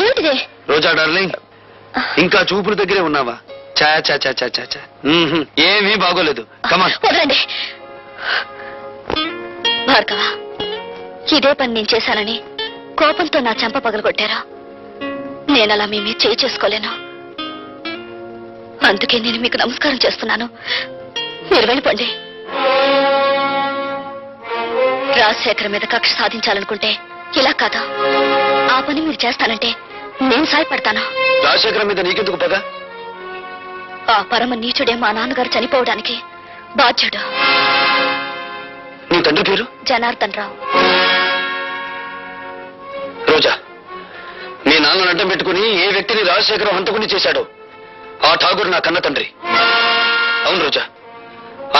ఏమిటిదే? రోజా darling, ఇంకా చూపుల దగ్గరే ఉన్నావా? చా చా చా చా చా చా. ఏమీ బాగోలేదు. కమాన్ వదలండి. భార్గవ, ఇదే పని నేను చేశానని కోపంతో నా చెంప పగలగొట్టారా? నేనలా మీ మీద చేయి చేసుకోలేను. అందుకే నేను మీకు నమస్కారం చేస్తున్నాను. మీరు వెళ్ళిపోండి. రాజశేఖర్ మీద కక్ష సాధించాలనుకుంటే ఇలా కాదు. ఆ పని మీరు చేస్తానంటే నేను సాయపడతాను. రాజశేఖర్ మీద నీకెందుకు పగ? ఆ పరమ నీచుడే మా నాన్నగారు చనిపోవడానికి బాధ్యుడు. నీ తండ్రి పేరు? జనార్దన్ రావు. రోజా, మీ నాన్నను అడ్డం పెట్టుకుని ఏ వ్యక్తిని రాజశేఖరం హంతకుని చేశాడో ఆ ఠాగూర్ నా కన్న తండ్రి. అవును రోజా,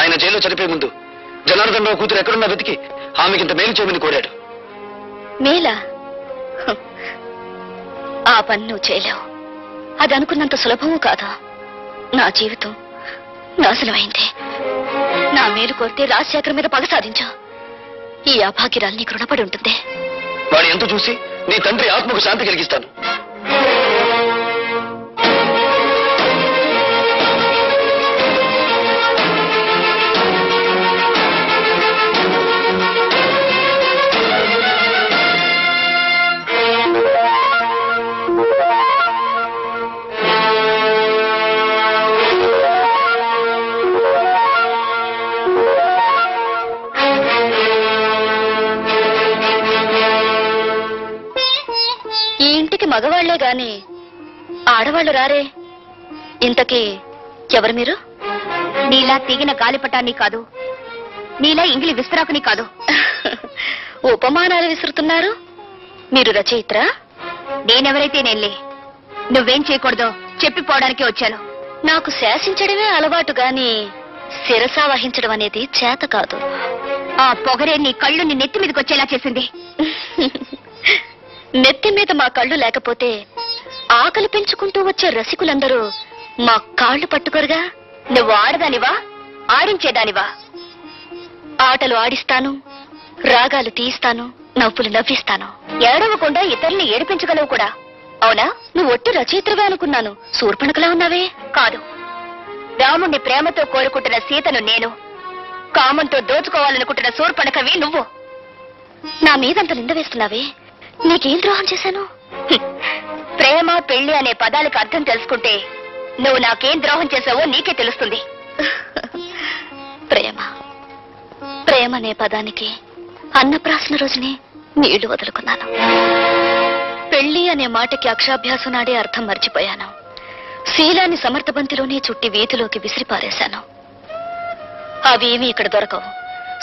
ఆయన జైల్లో చనిపోయే ముందు జనార్దన్ రావు కూతురు ఎక్కడున్నా వెతికి ఆమెకింత మేలు చేయమని కోరాడు. మేలా? ఆ పని నువ్వు చేయలేవు. అది అనుకున్నంత సులభము కాదా. నా జీవితం నాశనమైంది. నా మేలు కోరితే రాజశేఖర్ మీద పగ సాధించు. ఈ అభాగ్యరాలు నీకు రుణపడి ఉంటుంది. వాడు ఎంత చూసి నీ తండ్రి ఆత్మకు శాంతి కలిగిస్తాను. మగవాళ్లే గాని ఆడవాళ్లు రారే. ఇంతకీ ఎవరు మీరు? నీలా తీగిన గాలిపటాన్ని కాదు, నీలా ఇంగిలి విస్తరాకుని కాదు. ఉపమానాలు విసురుతున్నారు. మీరు రచయిత్రా? నేనెవరైతే నేనులే. నువ్వేం చేయకూడదో చెప్పిపోవడానికి వచ్చాను. నాకు శాసించడమే అలవాటు గాని శిరసా వహించడం అనేది చేత కాదు. ఆ పొగరే నీ కళ్ళు నీ నెత్తి మీదకి వచ్చేలా చేసింది. నెత్తి మీద మా కళ్ళు లేకపోతే ఆకలి పెంచుకుంటూ వచ్చే రసికులందరూ మా కాళ్ళు పట్టుకోరుగా. నువ్వు ఆడదానివా, ఆడించేదానివా? ఆటలు ఆడిస్తాను, రాగాలు తీయిస్తాను, నవ్వులు నవ్విస్తాను. ఏడవకుండా ఇతరుల్ని ఏడిపించగలవు కూడా. అవునా? నువ్వు ఒట్టి రచయిత్రవే అనుకున్నాను. శూర్పణఖలా ఉన్నావే. కాదు, రాముణ్ణి ప్రేమతో కోరుకుంటున్న సీతను నేను, కామంతో దోచుకోవాలనుకుంటున్న శూర్పణఖవి నువ్వు. నా మీదంత నింద వేస్తున్నావే. నీకేం ద్రోహం చేశాను? ప్రేమ పెళ్లి అనే పదాలకు అర్థం తెలుసుకుంటే నువ్వు నాకేం ద్రోహం చేశావో నీకే తెలుస్తుంది. ప్రేమ ప్రేమ అనే పదానికి అన్నప్రాసన రోజునే నీళ్లు వదులుకున్నాను. పెళ్లి అనే మాటకి అక్షరాభ్యాసం నాడే అర్థం మర్చిపోయాను. శీలాన్ని సమర్థబంతిలోనే చుట్టి వీధిలోకి విసిరిపారేశాను. అవేమీ ఇక్కడ దొరకవు.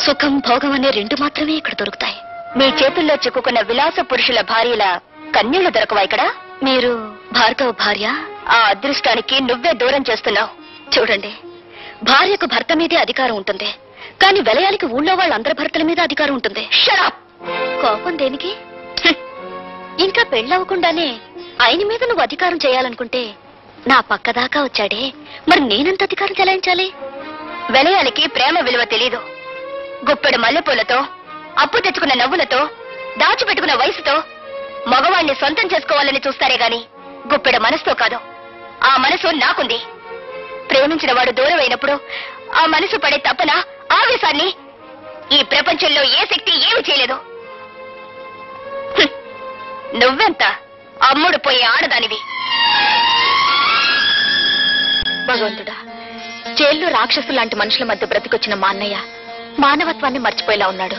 సుఖం భోగం అనే రెండు మాత్రమే ఇక్కడ దొరుకుతాయి. మీ చేతుల్లో చిక్కుకున్న విలాస పురుషుల భార్యల కన్యలు దొరకవా ఇక్కడ? మీరు భార్గవ భార్య? ఆ అదృష్టానికి నువ్వే దూరం చేస్తున్నావు. చూడండి, భార్యకు భర్త మీదే అధికారం ఉంటుంది, కానీ విలయానికి ఊళ్ళో వాళ్ళందరి భర్తల మీద అధికారం ఉంటుంది. షడప్! కోపం దేనికి? ఇంకా పెళ్ళవకుండానే ఆయన మీద నువ్వు అధికారం చేయాలనుకుంటే నా పక్కదాకా వచ్చాడే, మరి నేనెంత అధికారం చెలాయించాలి? విలయానికి ప్రేమ విలువ తెలీదు. గుప్పెడు మల్లెపూలతో, అప్పు తెచ్చుకున్న నవ్వులతో, దాచిపెట్టుకున్న వయసుతో మగవాణ్ణి సొంతం చేసుకోవాలని చూస్తారే గాని గుప్పెడు మనసుతో కాదు. ఆ మనసు నాకుంది. ప్రేమించిన వాడు దూరం అయినప్పుడు ఆ మనసు పడే తపన, ఆవేశాన్ని ఈ ప్రపంచంలో ఏ శక్తి ఏమి చేయలేదు. నువ్వెంత అమ్ముడు పోయే ఆడదానివి. భగవంతుడా, జైల్లో రాక్షసు లాంటి మనుషుల మధ్య బ్రతికొచ్చిన మా అన్నయ్య మానవత్వాన్ని మర్చిపోయేలా ఉన్నాడు.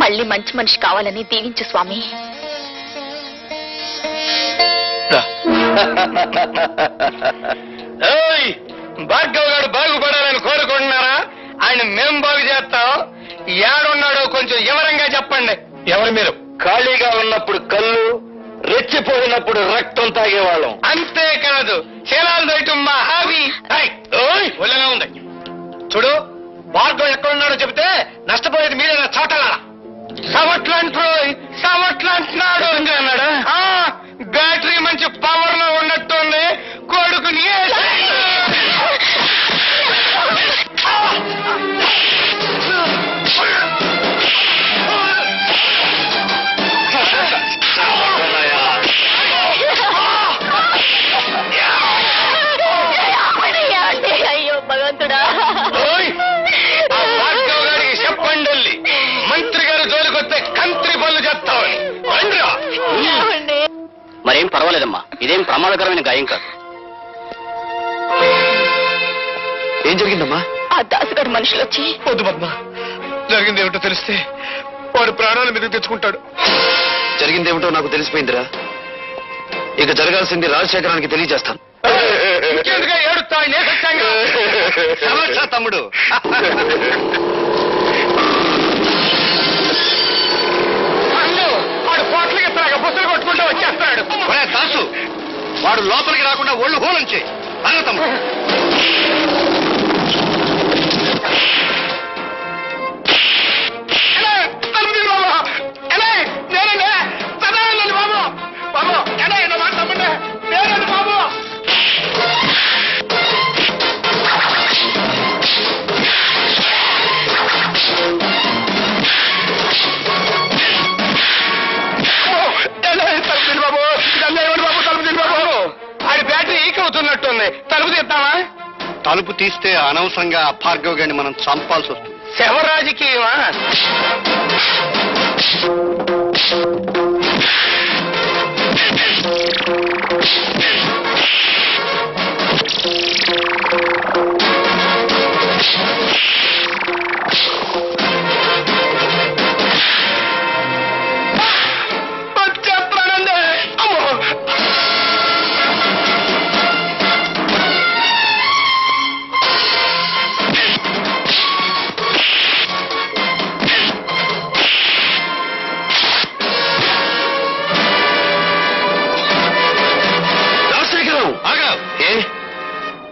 మళ్ళీ మంచి మనిషి కావాలని దీవించు స్వామి. భార్గవ్ గారు బాగుపడాలని కోరుకుంటున్నారా? ఆయన మేం బాగు చేస్తాం. ఏడున్నాడో కొంచెం వివరంగా చెప్పండి. ఎవరు మీరు? ఖాళీగా ఉన్నప్పుడు కళ్ళు, రెచ్చిపోయినప్పుడు రక్తం తాగేవాళ్ళం. అంతేకాదు, శీలాలు దయటం మా హాబీ. ఒళ్ళగా ఉంది. చూడు, భార్గవ్ ఎక్కడున్నాడో చెబితే నష్టపోయేది మీరేనా చోటలా? సవట్లంటున్నాడు అన్నాడా? బ్యాటరీ మంచి పవర్ లో ఉన్నట్టుంది. కొడుకుని పర్వాలేదమ్మా, ఇదేం ప్రమాదకరమైన గాయం కాదు. ఏం జరిగిందమ్మా? ఆ దాసుగారు మనుషులు వచ్చి... వద్దు పద్మ, జరిగిందేమిటో తెలిస్తే వాడు ప్రాణాల మీదకి తెచ్చుకుంటాడు. జరిగిందేమిటో నాకు తెలిసిపోయిందిరా. ఇక జరగాల్సింది రాజశేఖరానికి తెలియజేస్తాను. సమస్య తమ్ముడు. వాడు పోట్లకి ఎత్తాక బుసలు కొట్టుకుంటూ వచ్చేస్తాడు. దాసు, వాడు లోపలికి రాకుండా ఒళ్ళు హోలంచే అన్న తమ్ముడు. తలుపు తీస్తే అనవసరంగా భార్గవ్ గారిని మనం చంపాల్సి వస్తుంది. శవ రాజకీయమా?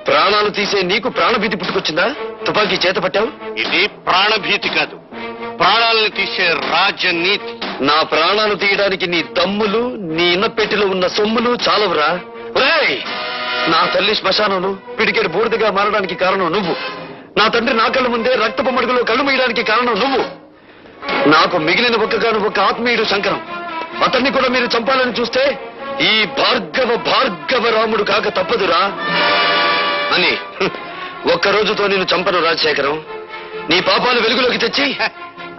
ప్రాణాలు తీసే నీకు ప్రాణభీతి పుట్టుకొచ్చిందా? తుపాకీ చేత పట్టావు. ఇది ప్రాణభీతి కాదు, ప్రాణాలను తీసే రాజనీతి. నా ప్రాణాలు తీయడానికి నీ దమ్ములు, నీ ఇన్నపెట్టిలో ఉన్న సొమ్ములు చాలవురా. నా తల్లి శ్మశానంలో పిడికెడు బూడిదగా మారడానికి కారణం నువ్వు. నా తండ్రి నా కళ్ళ ముందే రక్తపు మడుగులో కళ్ళు మూయడానికి కారణం నువ్వు. నాకు మిగిలిన ఒక్కగాను ఒక ఆత్మీయుడు శంకరం. అతన్ని కూడా మీరు చంపాలని చూస్తే ఈ భార్గవ రాముడు కాక తప్పదురా అని ఒక్కరోజుతో నేను చంపను రాజశేఖరం. నీ పాపాలు వెలుగులోకి తెచ్చి...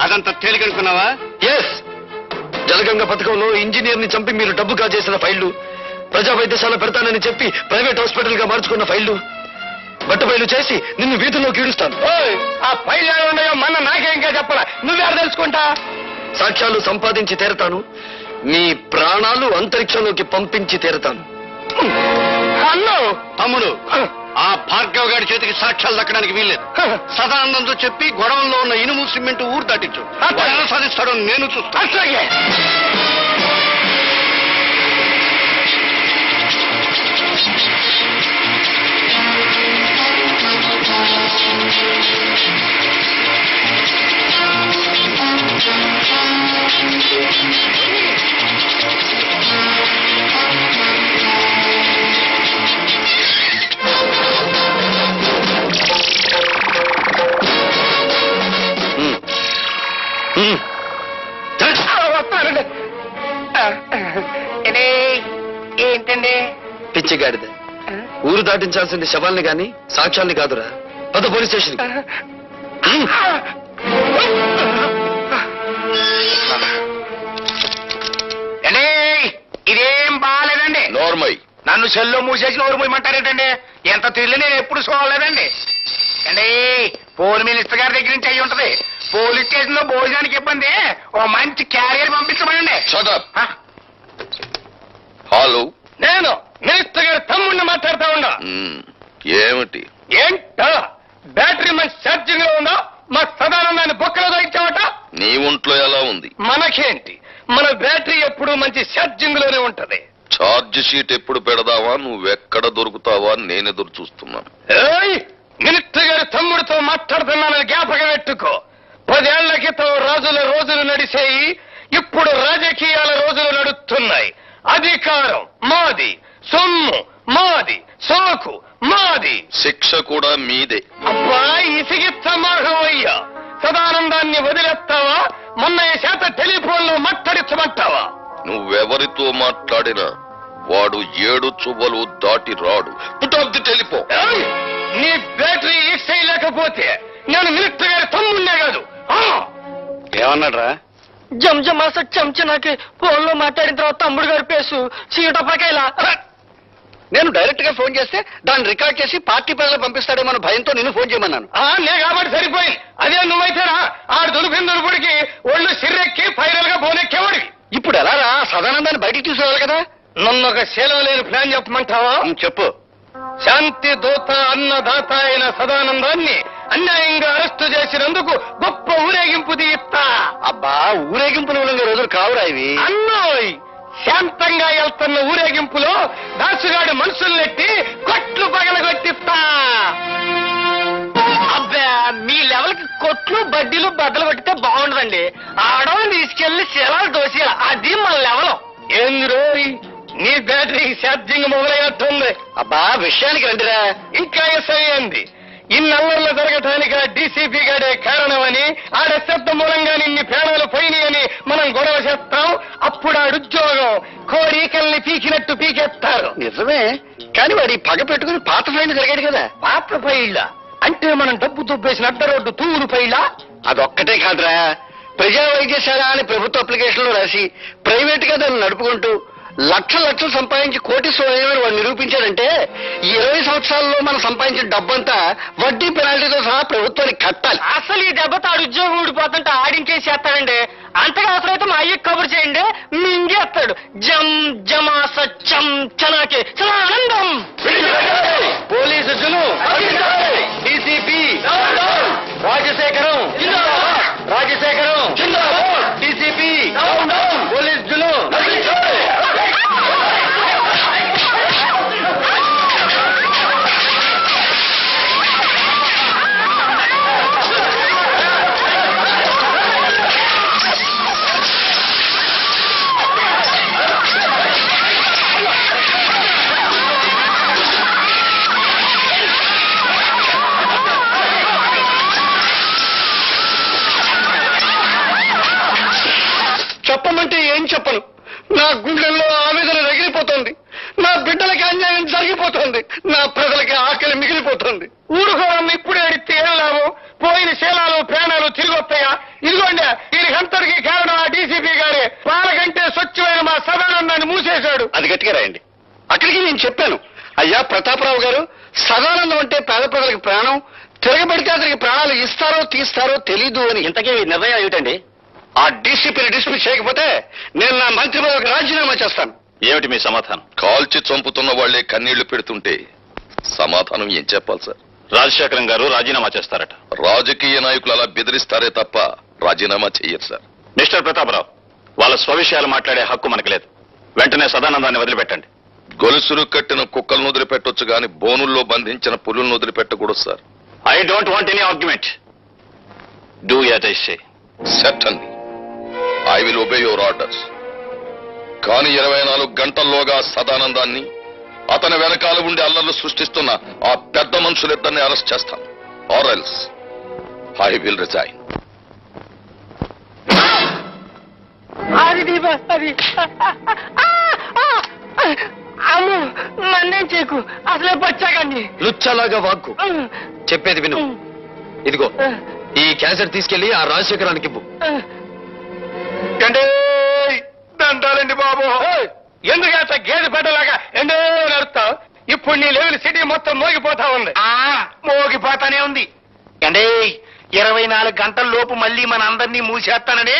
అదంతా తేలికనుకున్నావా? ఎస్, జలగంగ పథకంలో ఇంజనీర్ ని చంపి మీరు డబ్బు కాజేసిన ఫైళ్లు, ప్రజా వైద్యశాల పెడతానని చెప్పి ప్రైవేట్ హాస్పిటల్ గా మార్చుకున్న ఫైళ్లు, బట్టబయలు చేసి నిన్ను వీధుల్లో కీడుస్తాను. ఆ ఫైల్ ఉన్నాయో మన నాకేంకా చెప్పాలా, నువ్వెవరు తెలుసుకుంటా? సాక్ష్యాలు సంపాదించి తీరతాను. నీ ప్రాణాలు అంతరిక్షంలోకి పంపించి తీరతాను. అన్ను తమ్ముడు, ఆ భార్గవ్ గారి చేతికి సాక్ష్యాలు దక్కడానికి వీల్లేదు. సదానందంతో చెప్పి గొడవల్లో ఉన్న ఇనుము సిమెంట్ ఊరు దాటించు. ఎలా సాధిస్తాడో నేను చూస్తాను. ఏంటండి పిచ్చిగాడిద, ఊరు దాటించాల్సింది శవాల్ని గాని సాక్ష్యాల్ని కాదురా. పద పోలీస్ స్టేషన్. ఇదేం బాగాలేదండి. నోర్మై, నన్ను సెల్లో మూసేసి నోరు మూయమంటారేంటండి? ఎంత తిరిగి నేను ఎప్పుడు చూడలేదండి. అండి, పోల్ మినిస్టర్ గారి దగ్గర నుంచి అయ్యి ఉంటది. పోలీస్ స్టేషన్ లో భోజనానికి ఇబ్బంది, ఓ మంచి క్యారియర్ పంపించమనండి. హలో, నేను మినిస్టర్ గారి తమ్ముడిని మాట్లాడుతా ఉన్నా. ఏమిటి? ఏంటో బ్యాటరీ మంచి ఛార్జింగ్ లో ఉందా? మా సదానందాన్ని బొక్కలో దొరికించావట. నీ ఒంట్లో ఎలా ఉంది? మనకేంటి, మన బ్యాటరీ ఎప్పుడు మంచి ఛార్జింగ్ లోనే ఉంటది. ఛార్జ్ షీట్ ఎప్పుడు పెడదావా, నువ్వెక్కడ దొరుకుతావా నేను ఎదురు చూస్తున్నాను. మినిస్టర్ గారి తమ్ముడితో మాట్లాడుతున్నానని జ్ఞాపకం పెట్టుకో. 10 ఏళ్ల క్రితం రాజుల రోజులు నడిచేయి, ఇప్పుడు రాజకీయాల రోజులు నడుస్తున్నాయి. అధికారం మాది, సొమ్ము మాది, సోకు మాది, శిక్ష కూడా మీదే. అబ్బాయి ఇసిగిచ్చమాహవయ్యా. సదానందాన్ని వదిలేస్తావా? మొన్నయ్య చేత టెలిఫోన్ లో మాట్లాడించమంటావా? నువ్వెవరితో మాట్లాడినా వాడు 7 చువ్వలు దాటి రాడు. Put off the telephone. నీ బ్యాటరీ ఈక్స్ లేకపోతే నేను మినిస్టర్ గారి తమ్ముడినే కాదు. ఏమన్నాడ్రా? జంజమాస చెంచనాకి ఫోన్ లో మాట్లాడిన తర్వాత తమ్ముడు గారి పేసు చీటపకాయలా. నేను డైరెక్ట్ గా ఫోన్ చేస్తే దాన్ని రికార్డ్ చేసి పార్టీ ప్రజలకు పంపిస్తాడేమో భయంతో నేను ఫోన్ చేయమన్నాను. నే కాబట్టి సరిపోయింది. అదే నువ్వైతేరా ఆడు దులిపిన దులుపుడికి ఒళ్ళు సిర్రెక్కి ఫైనల్ గా బోనెక్కేవాడికి. ఇప్పుడు ఎలా రా సదానందాన్ని బయటికి తీసుకురావాలి కదా. నన్ను ఒక శీలం లేని ప్లాన్ చెప్పమంటావా? చెప్పు. శాంతి దూత అన్నదాత అయిన సదానందాన్ని అన్యాయంగా అరెస్టు చేసినందుకు గొప్ప ఊరేగింపు తీస్తా. అబ్బా ఊరేగింపులు రోజులు కావురా ఇవి. అన్నోయ్ శాంతంగా వెళ్తున్న ఊరేగింపులో దాసుగాడి మనుషుల్నెట్టి కొట్లు పగలగొట్టిస్తా. అబ్బా మీ లెవెల్ కి కొట్లు బడ్డీలు బద్దలు కొట్టితే బాగుండదండి. ఆడవాళ్ళు తీసుకెళ్లి శిలాలు దోసేయాలి. అది మన లెవెల్. ఏంది రోయ్ నీ బ్యాటరీ ఛార్జింగ్ మొదలయ్యట్టుంది. అబ్బా విషయానికి రండిరా. ఇంకా ఎస్ఐ అంది. ఇన్నల్లర్లు జరగటానికి ఆ డీసీపీ గాడే కారణమని ఆడ శబ్ద మూలంగా నిన్ని ప్రాణాలు పోయినాయని మనం గొడవ చేస్తాం. అప్పుడు ఆడుద్యోగం కోరికల్ని పీకినట్టు పీకేస్తారు. నిజమే, కానీ వాడి పగ పెట్టుకుని పాత ఫైల్ జరిగాడు కదా. పాత ఫైళ్ళ అంటే మనం డబ్బు దుబ్బేసిన అడ్డ రోడ్డు తూరు ఫైళ్ళ. అదొక్కటే కాదురా, ప్రజా వైద్యశాల అని ప్రభుత్వ అప్లికేషన్లు రాసి ప్రైవేట్ గా దాన్ని నడుపుకుంటూ లక్షలు సంపాదించి కోటీశ్వరుడు వాడు నిరూపించాడంటే 20 సంవత్సరాల్లో మనం సంపాదించిన డబ్బంతా వడ్డీ పెనాల్టీతో సహా ప్రభుత్వానికి కట్టాలి. అసలు ఈ దెబ్బతో ఆడు ఉద్యోగం ఊడిపోతుంటే ఆడింకేసేస్తాడండి. అంతగా అవసరమైతే మా అయ్యకి కబురు చేయండి, మింగేస్తాడు. జమ్ జమాస చం చనాకి ఆనందం. పోలీసు జులు డీసీపీ రాజశేఖరం డీసీపీ పోలీసు జులు. చెప్పమంటే ఏం చెప్పను. నా గుండెల్లో ఆవేదన రగిలిపోతుంది. నా బిడ్డలకి అన్యాయం జరిగిపోతుంది. నా ప్రజలకి ఆకలి మిగిలిపోతుంది. ఊరుకోవడం ఇప్పుడే అడిగితే ఏం లాభం? పోయిన శీలాలు ప్రాణాలు తిరిగి వస్తాయా? ఇదిగోండి దీనికంతటికి కారణం ఆ డీసీపీ గారే. వాళ్ళకంటే స్వచ్ఛమైన మా సదానందాన్ని మూసేశాడు. అది గట్టిగా రాయండి. అక్కడికి నేను చెప్పాను, అయ్యా ప్రతాపరావు గారు, సదానందం అంటే పేద ప్రజలకు ప్రాణం, తిరగబడితే అతనికి ప్రాణాలు ఇస్తారో తీస్తారో తెలీదు అని. ఇంతకీ నిర్ణయం ఏమిటండి? ఆ డీసీపీని డిస్మిస్ చేయకపోతే నేను నా మంత్రి పదవికి రాజీనామా చేస్తాను. ఏమిటి మీ సమాధానం? కాల్చి చంపుతున్న వాళ్లే కన్నీళ్లు పెడుతుంటే సమాధానం ఏం చెప్పాలి సార్? రాజశేఖరం గారు రాజీనామా చేస్తారట. రాజకీయ నాయకులు అలా బెదిరిస్తారే తప్ప రాజీనామా చెయ్యరు సార్. మిస్టర్ ప్రతాపరావు, వాళ్ళ స్వవిషయాలు మాట్లాడే హక్కు మనకు లేదు. వెంటనే సదానందాన్ని వదిలిపెట్టండి. గొలుసులు కట్టిన కుక్కలను వదిలిపెట్టొచ్చు గాని బోనుల్లో బంధించిన పులులను వదిలిపెట్టకూడదు sir. I don't want any argument. Do as I say. Certainly I will obey your orders. కానీ 24 గంటల్లోగా సదానందాన్ని, అతని వెనకాల ఉండి అల్లర్లు సృష్టిస్తున్న ఆ పెద్ద మనుషులిద్దరిని అరెస్ట్ చేస్తాను. Or else I will resign. అది అమ్ము నన్నేం చేయకు, అసలే పచ్చాకండి. లుచ్చలాగా వాక్కు. చెప్పేది విను. ఇదిగో ఈ క్యాసెట్ తీసుకెళ్లి ఆ రాజశేఖరానికి ఇవ్వు. దండాలండి బాబు. ఎందుకంత గేదె పెట్టలాగా ఎండో నడుస్తావు? ఇప్పుడు నీ లెవెల్ సిటీ మొత్తం మోగిపోతా ఉంది. మోగిపోతానే ఉంది. అంటే 24 గంటల లోపు మళ్ళీ మన అందరినీ మూసేస్తానని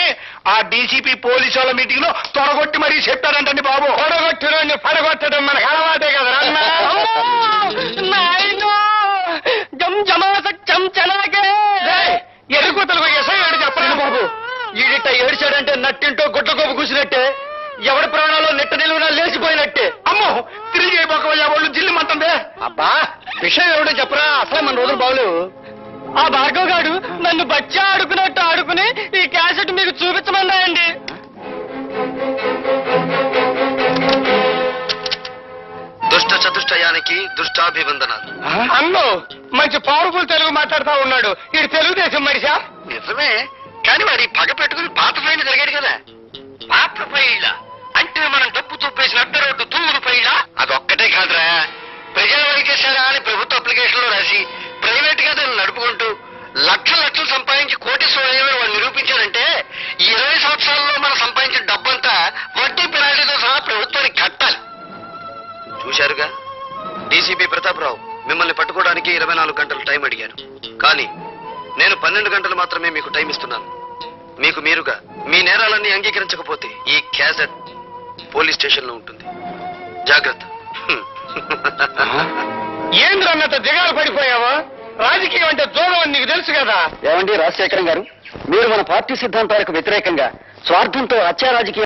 ఆ డీసీపీ పోలీసు వాళ్ళ మీటింగ్ లో తొడగొట్టి మరీ చెప్పారంటండి బాబు. తొడగొట్టిన పడగొట్టడం మనకు అలవాటే కదా. ఎరుగుతలకు ఎసై చెప్పండి బాబు. ఈడిట ఏడిచాడంటే నట్టింటో గుడ్ల కోపు కూసినట్టే, ఎవడి ప్రాణాల్లో నెట్ట నిలువునా లేచిపోయినట్టే. అమ్మో తిరిగి అయిపోకవయ్యా, వాళ్ళు జిల్లు మంటుందే. అబ్బా విషయం ఏమిటో చెప్పరా, అసలే మన రోజులు బాగలేవు. ఆ భార్గవ్ గారు నన్ను బచ్చా ఆడుకున్నట్టు ఆడుకుని ఈ క్యాసెట్ మీకు చూపించమన్నాయండి. దుష్ట చతుష్టయానికి దుష్టాభివందనాలు. అన్నో మంచి పవర్ఫుల్ తెలుగు మాట్లాడుతా ఉన్నాడు. ఇది తెలుగుదేశం మనిషా? నిజమే, కానీ వాడి పగ పెట్టుకుని పాత ఫైల్ జరిగాడు కదా. పాత ఫైళ్ళ అంటే మనం డబ్బు తుప్పేసిన అడ్డ రోడ్డు తూరు ఫైళ్ళ. అదొక్కటే కాదురా, ప్రజా వైద్యశాల అని ప్రభుత్వ అప్లికేషన్లు రాసి ప్రైవేట్ గా దాన్ని నడుపుకుంటూ లక్షలు సంపాదించి కోటీశ్వరుడు వాడు నిరూపించాడంటే 20 సంవత్సరాల్లో చూశారుగా, డీసీపీ ప్రతాపరావు మిమ్మల్ని పట్టుకోవడానికి 24 గంటలు టైం అడిగారు. కానీ నేను 12 గంటలు మాత్రమే మీకు టైం ఇస్తున్నాను. మీకు మీరుగా మీ నేరాలన్నీ అంగీకరించకపోతే ఈ క్యాసెట్ పోలీస్ స్టేషన్ లో ఉంటుంది. జాగ్రత్త. ఏంద్రన్నత దిగాలు పడిపోయావా? రాజకీయం అంటే దూరం అని నీకు తెలుసు కదా. ఏమండి రాజశేఖరం గారు, మీరు మన పార్టీ సిద్ధాంతాలకు వ్యతిరేకంగా స్వార్థంతో హత్యా రాజకీయం